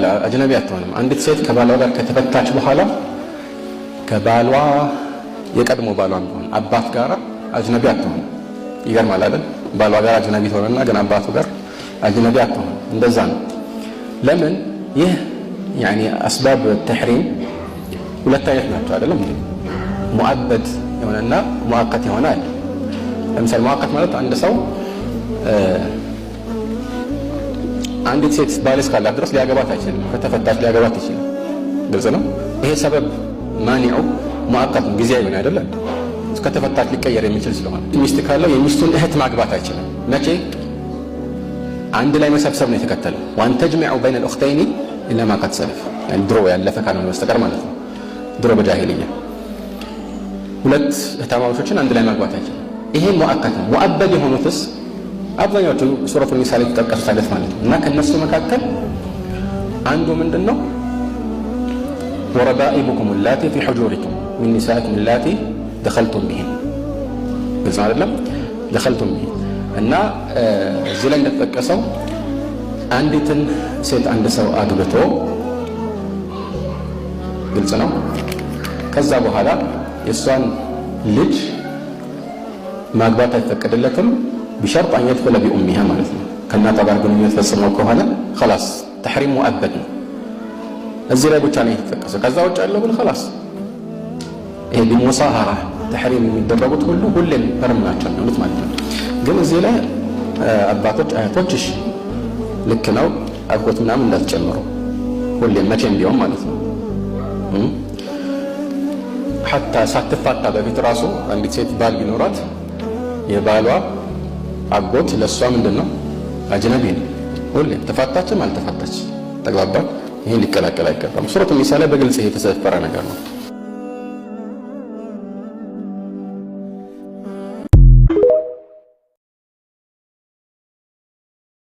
لا أجنبي أتوانم عندك سيد كبالوا ذا كتبتاش بحالا كبالوا يقدموا بالوا عندهم أبات قارة أجنبي أتوانم يقر مالادن بالوا قارة أجنبي تورنا قن أباتو قار أجنبي أتوانم اندزان لمن يعني أسباب التحريم ولا تايحنا تعالى مؤبد يوننا مؤقت يونا مثال مؤقت مالت عند سو عندك ሴት ባልስ ካላት ድረስ ሊያገባት አይችልም ከተፈታች ሊያገባት ይችላል ግልጽ ነው ይሄ ሰበብ ማኒዑ ሙአቀት ጊዜያዊ ነው አይደል ከተፈታች ሊቀየር የሚችል ስለሆነ ሚስት ካለው የሚስቱን እህት ማግባት አይችልም መቼ አንድ ላይ መሰብሰብ ነው የተከተለው وان تجمع بين الاختين الا ما قد سلف يعني ድሮ ያለፈ ካልሆነ በስተቀር ማለት ነው ድሮ በጃሂልያ ሁለት እህታማቾችን አንድ ላይ ማግባት አይችልም ይሄ ሙአቀት ነው ሙአበድ የሆኑትስ አብዛኛዎቹ ሱረቱ ኒሳ ላይ ተጠቀሱት አይደል ማለት ነው እና ከነሱ መካከል አንዱ ምንድነው ወረባኢቡኩም اللاتی في حجوركم من نسائكم اللاتی دخلتم بهن ግልጽ አይደለም دخلتم بهن እና እዚህ ላይ እንደተጠቀሰው አንዲትን ሴት አንድ ሰው አግብቶ ግልጽ ነው ከዛ በኋላ የሷን ልጅ ማግባት አይፈቀድለትም بشرط أن يدخل بأمها مالتنا كنا طبعا قلنا يتفسموا كهنا خلاص تحريم مؤبد الزنا بوتشاني يتفكس كذا وجه له بالخلاص هي بالمصاهرة تحريم المدربات كله برمناچن ነው ማለት ነው ግን እዚህ ላይ አባቶች አያቶችሽ ልክ ነው አጎት ምናምን እንዳትጨምሩ ሁሌም መቼም ቢሆን ማለት ነው حتى ሳትፋታ በፊት ራሱ አንዲት ሴት ባል ቢኖራት የባሏ አጎት ለሷ ምንድነው አጅነቢ ነው ሁሌ ተፋታችም አልተፋታች ተግባባ ይሄን ሊቀላቀል አይገባም ሱረቱ ኒሳ ላይ በግልጽ የተሰፈረ ነገር ነው